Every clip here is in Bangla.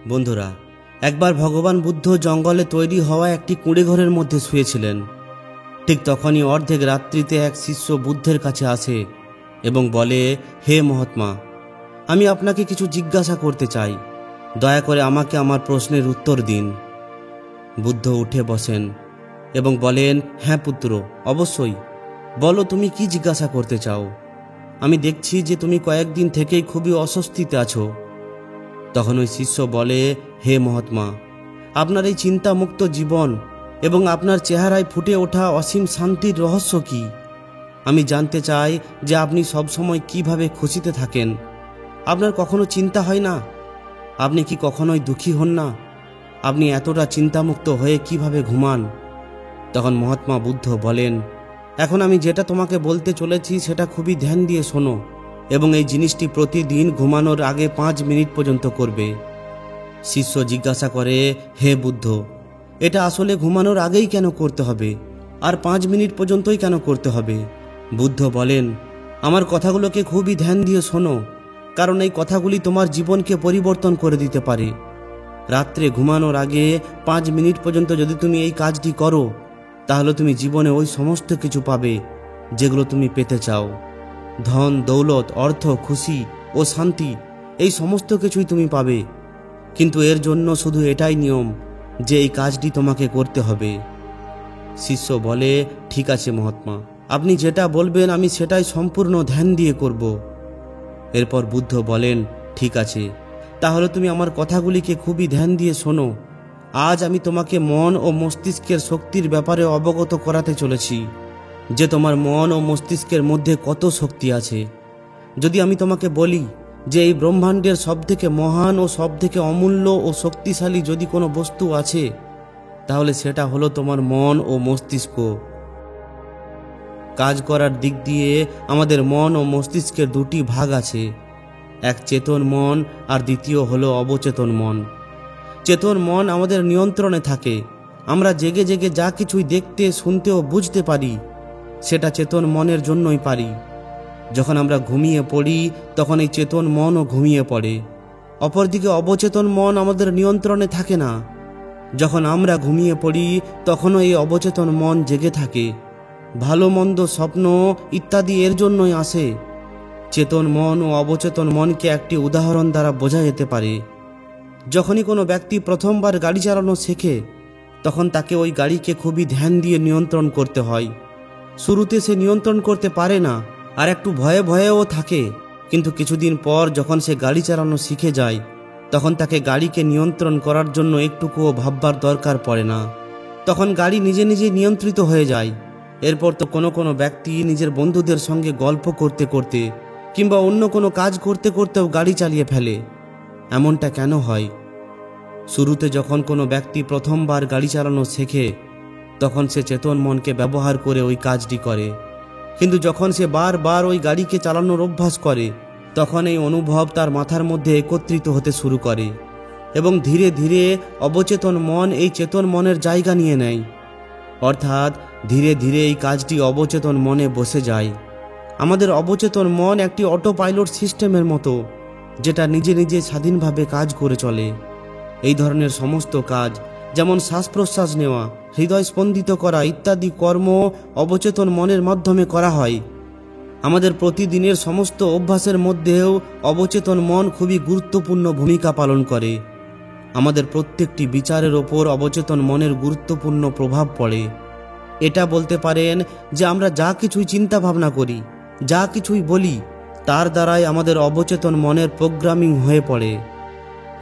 বন্ধুরা, একবার ভগবান বুদ্ধ জঙ্গলে তৈরি হওয়া একটি কুঁড়ে ঘরের মধ্যে শুয়েছিলেন। ঠিক তখনই অর্ধেক রাত্রিতে এক শিষ্য বুদ্ধের কাছে আসে এবং বলে, হে মহাত্মা, আমি আপনাকে কিছু জিজ্ঞাসা করতে চাই, দয়া করে আমাকে আমার প্রশ্নের উত্তর দিন। বুদ্ধ উঠে বসেন এবং বলেন, হ্যাঁ পুত্র, অবশ্যই বলো, তুমি কি জিজ্ঞাসা করতে চাও? আমি দেখছি যে তুমি কয়েকদিন থেকেই খুবই অস্বস্তিতে আছো। তখন ওই শিষ্য বলে, হে মহাত্মা, আপনার এই চিন্তামুক্ত জীবন এবং আপনার চেহারায় ফুটে ওঠা অসীম শান্তির রহস্য কি? আমি জানতে চাই যে আপনি সবসময় কিভাবে খুশিতে থাকেন। আপনার কখনো চিন্তা হয় না? আপনি কি কখনোই দুঃখী হন না? আপনি এতটা চিন্তামুক্ত হয়ে কিভাবে ঘুমান? তখন মহাত্মা বুদ্ধ বলেন, এখন আমি যেটা তোমাকে বলতে চলেছি সেটা খুবই ধ্যান দিয়ে শোনো এবং এই জিনিসটি প্রতিদিন ঘুমানোর আগে 5 মিনিট পর্যন্ত করবে। শিষ্য জিজ্ঞাসা করে, হে বুদ্ধ, এটা আসলে ঘুমানোর আগেই কেন করতে হবে, আর 5 মিনিট পর্যন্তই কেন করতে হবে? বুদ্ধ বলেন, আমার কথাগুলোকে খুবই ধ্যান দিয়ে শোনো, কারণ এই কথাগুলি তোমার জীবনকে পরিবর্তন করে দিতে পারে। রাত্রে ঘুমানোর আগে 5 মিনিট পর্যন্ত যদি তুমি এই কাজটি করো, তাহলে তুমি জীবনে ওই সমস্ত কিছু পাবে যেগুলো তুমি পেতে চাও। ধন, দৌলত, অর্থ, খুশি ও শান্তি, এই সমস্ত কিছুই তুমি পাবে। কিন্তু এর জন্য শুধু এটাই নিয়ম যে এই কাজটি তোমাকে করতে হবে। শিষ্য বলে, ঠিক আছে মহাত্মা, আপনি যেটা বলবেন আমি সেটাই সম্পূর্ণ ধ্যান দিয়ে করব। এরপর বুদ্ধ বলেন, ঠিক আছে, তাহলে তুমি আমার কথাগুলিকে খুবই ধ্যান দিয়ে শোনো। আজ আমি তোমাকে মন ও মস্তিষ্কের শক্তির ব্যাপারে অবগত করাতে চলেছি, যে তোমার মন ও মস্তিষ্কের মধ্যে কত শক্তি আছে। যদি আমি তোমাকে বলি যে এই ব্রহ্মাণ্ডের সবথেকে মহান ও সবথেকে অমূল্য ও শক্তিশালী যদি কোনো বস্তু আছে, তাহলে সেটা হলো তোমার মন ও মস্তিষ্ক। কাজ করার দিক দিয়ে আমাদের মন ও মস্তিষ্কের দুটি ভাগ আছে, এক চেতন মন আর দ্বিতীয় হলো অবচেতন মন। চেতন মন আমাদের নিয়ন্ত্রণে থাকে। আমরা জেগে জেগে যা কিছুই দেখতে, শুনতে ও বুঝতে পারি, সেটা চেতন মনের জন্যই পারি। যখন আমরা ঘুমিয়ে পড়ি, তখন এই চেতন মনও ঘুমিয়ে পড়ে। অপরদিকে অবচেতন মন আমাদের নিয়ন্ত্রণে থাকে না। যখন আমরা ঘুমিয়ে পড়ি, তখনও এই অবচেতন মন জেগে থাকে। ভালো মন্দ, স্বপ্ন ইত্যাদি এর জন্যই আসে। চেতন মন ও অবচেতন মনকে একটি উদাহরণ দ্বারা বোঝা যেতে পারে। যখনই কোনো ব্যক্তি প্রথমবার গাড়ি চালানো শেখে, তখন তাকে ওই গাড়িকে খুবই ধ্যান দিয়ে নিয়ন্ত্রণ করতে হয়। শুরুতে সে নিয়ন্ত্রণ করতে পারে না আর একটু ভয়ে ভয়েও থাকে, কিন্তু কিছুদিন পর যখন সে গাড়ি চালানো শিখে যায়, তখন তাকে গাড়িকে নিয়ন্ত্রণ করার জন্য একটুকুও ভাববার দরকার পড়ে না। তখন গাড়ি নিজে নিজে নিয়ন্ত্রিত হয়ে যায়। এরপর তো কোনো কোনো ব্যক্তি নিজের বন্ধুদের সঙ্গে গল্প করতে করতে কিংবা অন্য কোনো কাজ করতে করতেও গাড়ি চালিয়ে ফেলে। এমনটা কেন হয়? শুরুতে যখন কোনো ব্যক্তি প্রথমবার গাড়ি চালানো শেখে, তখন সে চেতন মনকে ব্যবহার করে ওই কাজটি করে। কিন্তু যখন সে বারবার ওই গাড়িকে চালানোর অভ্যাস করে, তখন এই অনুভব তার মাথার মধ্যে একত্রিত হতে শুরু করে এবং ধীরে ধীরে অবচেতন মন এই চেতন মনের জায়গা নিয়ে নেয়। অর্থাৎ ধীরে ধীরে এই কাজটি অবচেতন মনে বসে যায়। আমাদের অবচেতন মন একটি অটো পাইলট সিস্টেমের মতো, যেটা নিজে নিজে স্বাধীনভাবে কাজ করে চলে। এই ধরনের সমস্ত কাজ, যেমন শ্বাস প্রশ্বাস নেওয়া, হৃদয় স্পন্দিত করা ইত্যাদি কর্ম অবচেতন মনের মাধ্যমে করা হয়। আমাদের প্রতিদিনের সমস্ত অভ্যাসের মধ্যেও অবচেতন মন খুবই গুরুত্বপূর্ণ ভূমিকা পালন করে। আমাদের প্রত্যেকটি বিচারের ওপর অবচেতন মনের গুরুত্বপূর্ণ প্রভাব পড়ে। এটা বলতে পারেন যে আমরা যা কিছুই চিন্তা ভাবনা করি, যা কিছুই বলি, তার দ্বারাই আমাদের অবচেতন মনের প্রোগ্রামিং হয়ে পড়ে।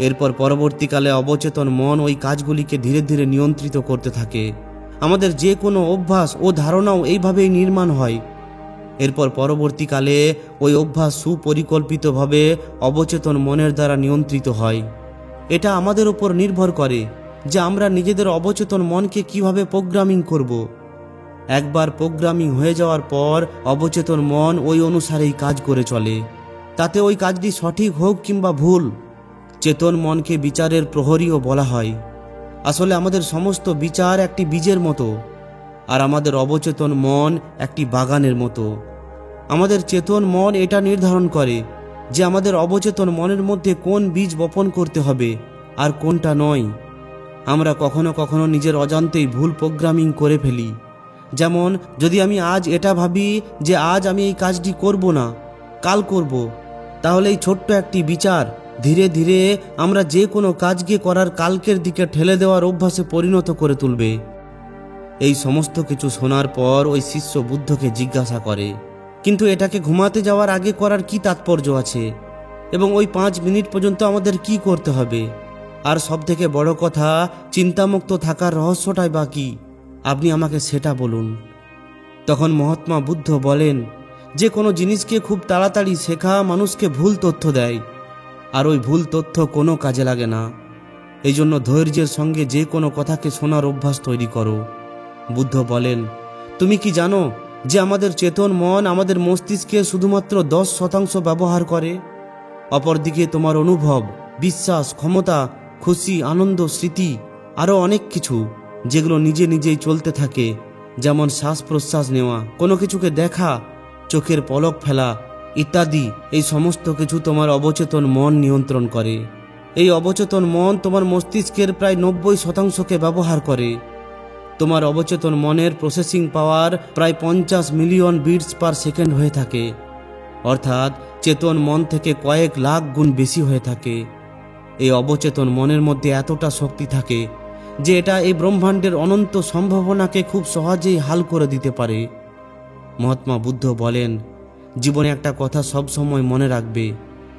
এরপর পরবর্তীকালে অবচেতন মন ওই কাজগুলিকে ধীরে ধীরে নিয়ন্ত্রিত করতে থাকে। আমাদের যে কোনো অভ্যাস ও ধারণাও এইভাবেই নির্মাণ হয়। এরপর পরবর্তীকালে ওই অভ্যাস সুপরিকল্পিতভাবে অবচেতন মনের দ্বারা নিয়ন্ত্রিত হয়। এটা আমাদের উপর নির্ভর করে যে আমরা নিজেদের অবচেতন মনকে কিভাবে প্রোগ্রামিং করব। একবার প্রোগ্রামিং হয়ে যাওয়ার পর অবচেতন মন ওই অনুসারেই কাজ করে চলে, তাতে ওই কাজটি সঠিক হোক কিংবা ভুল। চেতন মনকে বিচারের প্রহরীও বলা হয়। আসলে আমাদের সমস্ত বিচার একটি বীজের মতো, আর আমাদের অবচেতন মন একটি বাগানের মতো। আমাদের চেতন মন এটা নির্ধারণ করে যে আমাদের অবচেতন মনের মধ্যে কোন বীজ বপন করতে হবে আর কোনটা নয়। আমরা কখনো কখনো নিজের অজান্তেই ভুল প্রোগ্রামিং করে ফেলি। যেমন যদি আমি আজ এটা ভাবি যে আজ আমি এই কাজটি করব না, কাল করব, তাহলে এই ছোট্ট একটি বিচার ধীরে ধীরে আমরা যে কোনো কাজকে করার কালকের দিকে ঠেলে দেওয়ার অভ্যাসে পরিণত করে তুলবে। এই সমস্ত কিছু শোনার পর ওই শিষ্য বুদ্ধকে জিজ্ঞাসা করে, কিন্তু এটাকে ঘুমাতে যাওয়ার আগে করার কি তাৎপর্য আছে, এবং ওই 5 মিনিট পর্যন্ত আমাদের কি করতে হবে? আর সবথেকে বড় কথা, চিন্তামুক্ত থাকার রহস্যটাই বা কি? আপনি আমাকে সেটা বলুন। তখন মহাত্মা বুদ্ধ বলেন, যে কোনো জিনিসকে খুব তাড়াতাড়ি শেখা মানুষকে ভুল তথ্য দেয়, আর ওই ভুল তথ্য কোনো কাজে লাগে না। এই জন্য ধৈর্যের সঙ্গে যে কোনো কথাকে শোনার অভ্যাস তৈরি করো। বুদ্ধ বলেন, তুমি কি জানো যে আমাদের চেতন মন আমাদের মস্তিষ্কে শুধুমাত্র 10% ব্যবহার করে? অপরদিকে তোমার অনুভব, বিশ্বাস, ক্ষমতা, খুশি, আনন্দ, স্মৃতি, আরও অনেক কিছু যেগুলো নিজে নিজেই চলতে থাকে, যেমন শ্বাস প্রশ্বাস নেওয়া, কোনো কিছুকে দেখা, চোখের পলক ফেলা ইত্যাদি, এই সমস্ত কিছু তোমার অবচেতন মন নিয়ন্ত্রণ করে। এই অবচেতন মন তোমার মস্তিষ্কের প্রায় 90%কে ব্যবহার করে। তোমার অবচেতন মনের প্রসেসিং পাওয়ার প্রায় 50 মিলিয়ন বিটস পার সেকেন্ড হয়ে থাকে, অর্থাৎ চেতন মন থেকে কয়েক লাখ গুণ বেশি হয়ে থাকে। এই অবচেতন মনের মধ্যে এতটা শক্তি থাকে যে এটা এই ব্রহ্মাণ্ডের অনন্ত সম্ভাবনাকে খুব সহজেই হাল করে দিতে পারে। মহাত্মা বুদ্ধ বলেন, জীবনে একটা কথা সব সময় মনে রাখবে,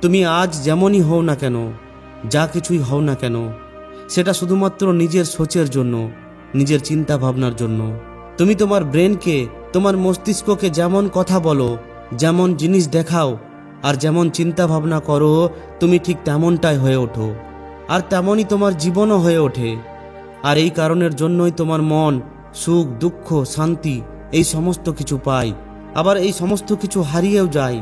তুমি আজ যেমনই হও না কেন, যা কিছুই হও না কেন, সেটা শুধুমাত্র নিজের সোচের জন্য, নিজের চিন্তা ভাবনার জন্য। তুমি তোমার ব্রেনকে, তোমার মস্তিষ্ককে যেমন কথা বলো, যেমন জিনিস দেখাও, আর যেমন চিন্তা ভাবনা করো, তুমি ঠিক তেমনটাই হয়ে ওঠো, আর তেমনই তোমার জীবনও হয়ে ওঠে। আর এই কারণের জন্যই তোমার মন সুখ, দুঃখ, শান্তি এই সমস্ত কিছু পায়, আবার এই সমস্ত কিছু হারিয়েও যায়।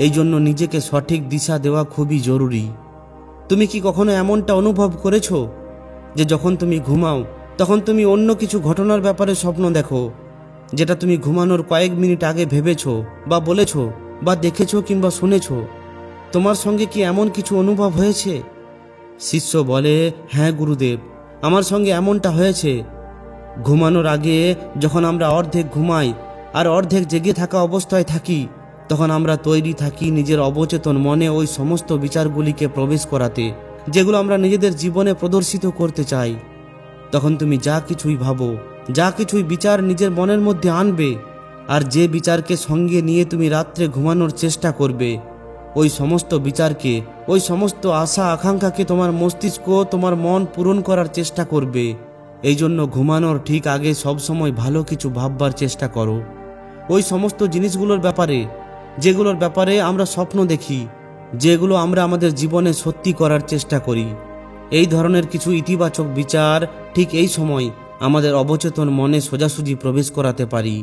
এই জন্য নিজেকে সঠিক দিশা দেওয়া খুবই জরুরি। তুমি কি কখনো এমনটা অনুভব করেছো যে যখন তুমি ঘুমাও তখন তুমি অন্য কিছু ঘটনার ব্যাপারে স্বপ্ন দেখো, যেটা তুমি ঘুমানোর কয়েক মিনিট আগে ভেবেছো বা বলেছো বা দেখেছো কিংবা শুনেছো? তোমার সঙ্গে কি এমন কিছু অনুভব হয়েছে? শিষ্য বলে, হ্যাঁ গুরুদেব, আমার সঙ্গে এমনটা হয়েছে। ঘুমানোর আগে যখন আমরা অর্ধেক ঘুমাই আর অর্ধেক জেগে থাকা অবস্থায় থাকি, তখন আমরা তৈরি থাকি নিজের অবচেতন মনে ওই সমস্ত বিচারগুলিকে প্রবেশ করাতে, যেগুলো আমরা নিজেদের জীবনে প্রদর্শিত করতে চাই। তখন তুমি যা কিছুই ভাবো, যা কিছুই বিচার নিজের মনের মধ্যে আনবে, আর যে বিচারকে সঙ্গে নিয়ে তুমি রাত্রে ঘুমানোর চেষ্টা করবে, ওই সমস্ত বিচারকে, ওই সমস্ত আশা আকাঙ্ক্ষাকে তোমার মস্তিষ্ক, তোমার মন পূরণ করার চেষ্টা করবে। এই জন্য ঘুমানোর ঠিক আগে সবসময় ভালো কিছু ভাববার চেষ্টা করো, ওই সমস্ত জিনিসগুলোর ব্যাপারে যেগুলোর ব্যাপারে আমরা স্বপ্ন দেখি, যেগুলো আমরা আমাদের জীবনে সত্যি করার চেষ্টা করি। এই ধরনের কিছু ইতিবাচক বিচার ঠিক এই সময় আমাদের অবচেতন মনে সোজাসুজি প্রবেশ করাতে পারি।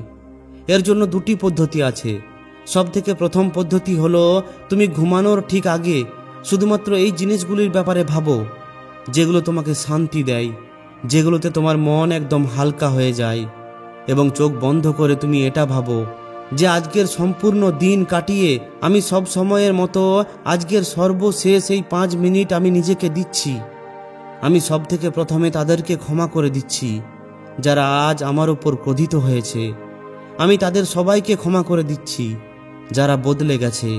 এর জন্য 2টি পদ্ধতি আছে। সবথেকে প্রথম পদ্ধতি হলো, তুমি ঘুমানোর ঠিক আগে শুধুমাত্র এই জিনিসগুলির ব্যাপারে ভাবো যেগুলো তোমাকে শান্তি দেয়, যেগুলোতে তোমার মন একদম হালকা হয়ে যায়, এবং চোখ বন্ধ করে তুমি এটা ভাবো যে আজকের সম্পূর্ণ দিন কাটিয়ে আমি সব সময়ের মতো আজকের সর্বশেষ এই 5 মিনিট আমি নিজেকে দিচ্ছি। আমি সবথেকে প্রথমে তাদেরকে ক্ষমা করে দিচ্ছি যারা আজ আমার উপর ক্রোধিত হয়েছে। আমি তাদের সবাইকে ক্ষমা করে দিচ্ছি যারা বদলে গেছে।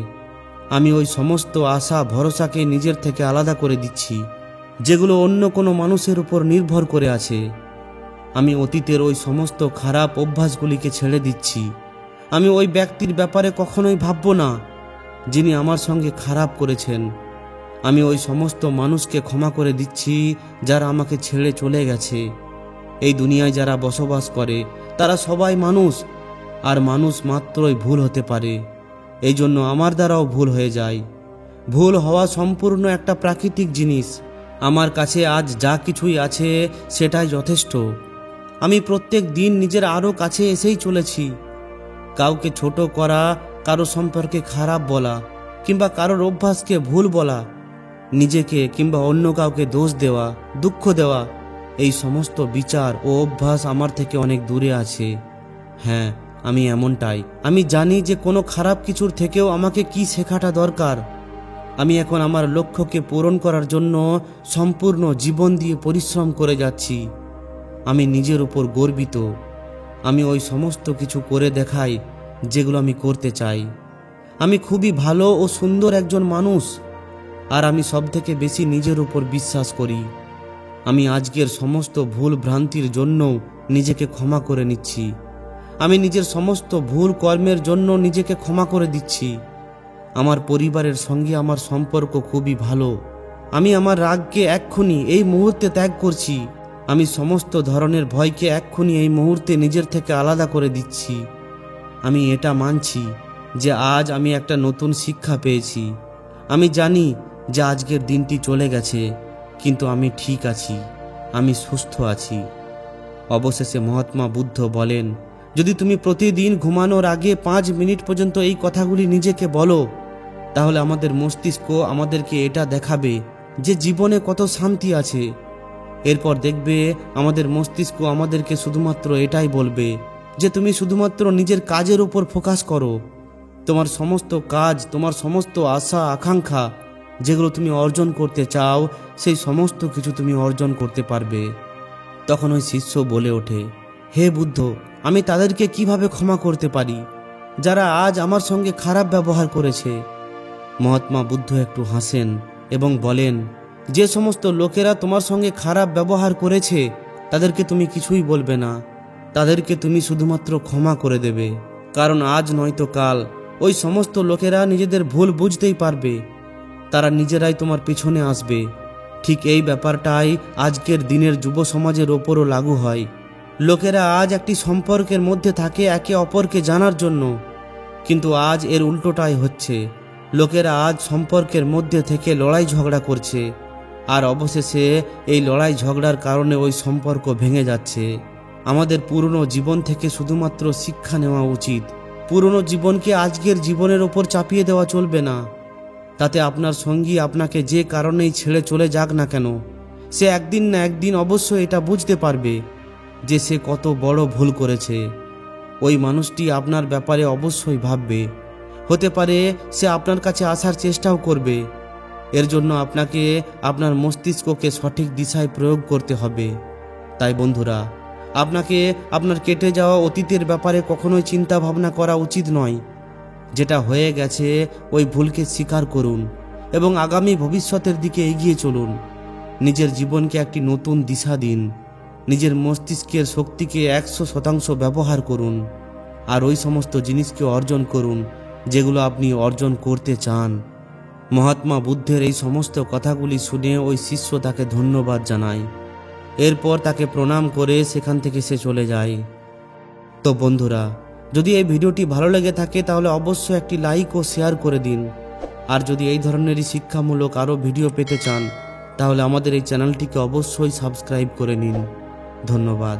আমি ওই সমস্ত আশা ভরসাকে নিজের থেকে আলাদা করে দিচ্ছি যেগুলো অন্য কোনো মানুষের উপর নির্ভর করে আছে। আমি অতীতের ওই সমস্ত খারাপ অভ্যাসগুলিকে ছেড়ে দিচ্ছি। আমি ওই ব্যক্তির ব্যাপারে কখনোই ভাববো না যিনি আমার সঙ্গে খারাপ করেছেন। আমি ওই সমস্ত মানুষকে ক্ষমা করে দিচ্ছি যারা আমাকে ছেড়ে চলে গেছে। এই দুনিয়ায় যারা বসবাস করে তারা সবাই মানুষ, আর মানুষ মাত্রই ভুল হতে পারে। এই জন্য আমার দ্বারাও ভুল হয়ে যায়। ভুল হওয়া সম্পূর্ণ একটা প্রাকৃতিক জিনিস। আমার কাছে আজ যা কিছুই আছে সেটাই যথেষ্ট। আমি প্রত্যেক দিন নিজের আরও কাছে এসেই চলেছি। কাউকে ছোট করা, কারো সম্পর্কে খারাপ বলা, কিংবা কারোর অভ্যাসকে ভুল বলা, নিজেকে কিংবা অন্য কাউকে দোষ দেওয়া, দুঃখ দেওয়া, এই সমস্ত বিচার ও অভ্যাস আমার থেকে অনেক দূরে আছে। হ্যাঁ, আমি এমনটাই। আমি জানি যে কোনো খারাপ কিছুর থেকেও আমাকে কি শেখাটা দরকার। আমি এখন আমার লক্ষ্যকে পূরণ করার জন্য সম্পূর্ণ জীবন দিয়ে পরিশ্রম করে যাচ্ছি। আমি নিজের উপর গর্বিত। আমি ওই সমস্ত কিছু করে দেখাই যেগুলো আমি করতে চাই। আমি খুবই ভালো ও সুন্দর একজন মানুষ, আর আমি সবথেকে বেশি নিজের উপর বিশ্বাস করি। আমি আজকের সমস্ত ভুল ভ্রান্তির জন্য নিজেকে ক্ষমা করে নিচ্ছি। আমি নিজের সমস্ত ভুল কর্মের জন্য নিজেকে ক্ষমা করে দিচ্ছি। আমার পরিবারের সঙ্গে আমার সম্পর্ক খুবই ভালো। আমি আমার রাগকে এক্ষুনি এই মুহূর্তে ত্যাগ করছি। আমি সমস্ত ধরনের ভয়কে এক্ষুনি এই মুহূর্তে নিজের থেকে আলাদা করে দিচ্ছি। আমি এটা মানছি যে আজ আমি একটা নতুন শিক্ষা পেয়েছি। আমি জানি যে আজকের দিনটি চলে গেছে, কিন্তু আমি ঠিক আছি, আমি সুস্থ আছি। অবশেষে মহাত্মা বুদ্ধ বলেন, যদি তুমি প্রতিদিন ঘুমানোর আগে 5 মিনিট পর্যন্ত এই কথাগুলি নিজেকে বলো, তাহলে আমাদের মস্তিষ্ক আমাদেরকে এটা দেখাবে যে জীবনে কত শান্তি আছে। এরপর দেখবে আমাদের মস্তিষ্ক আমাদেরকে শুধুমাত্র এটাই বলবে যে তুমি শুধুমাত্র নিজের কাজের উপর ফোকাস করো। তোমার সমস্ত কাজ, তোমার সমস্ত আশা আকাঙ্ক্ষা যেগুলো তুমি অর্জন করতে চাও, সেই সমস্ত কিছু তুমি অর্জন করতে পারবে। তখন ওই শিষ্য বলে ওঠে, হে বুদ্ধ, আমি তাদেরকে কিভাবে ক্ষমা করতে পারি যারা আজ আমার সঙ্গে খারাপ ব্যবহার করেছে? মহাত্মা বুদ্ধ একটু হাসেন এবং বলেন, যে সমস্ত লোকেরা তোমার সঙ্গে খারাপ ব্যবহার করেছে তাদেরকে তুমি কিছুই বলবে না, তাদেরকে তুমি শুধুমাত্র ক্ষমা করে দেবে। কারণ আজ নয়তো কাল ওই সমস্ত লোকেরা নিজেদের ভুল বুঝতেই পারবে, তারা নিজেরাই তোমার পিছনে আসবে। ঠিক এই ব্যাপারটাই আজকের দিনের যুব সমাজের ওপরও লাগু হয়। লোকেরা আজ একটি সম্পর্কের মধ্যে থাকে একে অপরকে জানার জন্য, কিন্তু আজ এর উল্টোটাই হচ্ছে। লোকেরা আজ সম্পর্কের মধ্যে থেকে লড়াই ঝগড়া করছে, আর অবশেষে এই লড়াই ঝগড়ার কারণে ওই সম্পর্ক ভেঙে যাচ্ছে। আমাদের পুরনো জীবন থেকে শুধুমাত্র শিক্ষা নেওয়া উচিত। পুরনো জীবনকে আজকের জীবনের ওপর চাপিয়ে দেওয়া চলবে না। তাতে আপনার সঙ্গী আপনাকে যে কারণেই ছেড়ে চলে যাক না কেন, সে একদিন না একদিন অবশ্যই এটা বুঝতে পারবে যে সে কত বড় ভুল করেছে। ওই মানুষটি আপনার ব্যাপারে অবশ্যই ভাববে। হতে পারে সে আপনার কাছে আসার চেষ্টাও করবে। এর জন্য আপনাকে আপনার মস্তিষ্ককে সঠিক দিশায় প্রয়োগ করতে হবে। তাই বন্ধুরা, আপনাকে আপনার কেটে যাওয়া অতীতের ব্যাপারে কখনোই চিন্তা ভাবনা করা উচিত নয়। যেটা হয়ে গেছে ওই ভুলকে স্বীকার করুন এবং আগামী ভবিষ্যতের দিকে এগিয়ে চলুন। নিজের জীবনকে একটি নতুন দিশা দিন। নিজের মস্তিষ্কের শক্তিকে 100% ব্যবহার করুন, আর ওই সমস্ত জিনিসকে অর্জন করুন যেগুলো আপনি অর্জন করতে চান। মহাত্মা বুদ্ধের এই সমস্ত কথাগুলি শুনে ওই শিষ্য তাকে ধন্যবাদ জানায়। এরপর তাকে প্রণাম করে সেখান থেকে সে চলে যায়। তো বন্ধুরা, যদি এই ভিডিওটি ভালো লেগে থাকে তাহলে অবশ্যই একটি লাইক ও শেয়ার করে দিন। আর যদি এই ধরনেরই শিক্ষামূলক আরও ভিডিও পেতে চান তাহলে আমাদের এই চ্যানেলটিকে অবশ্যই সাবস্ক্রাইব করে নিন। ধন্যবাদ।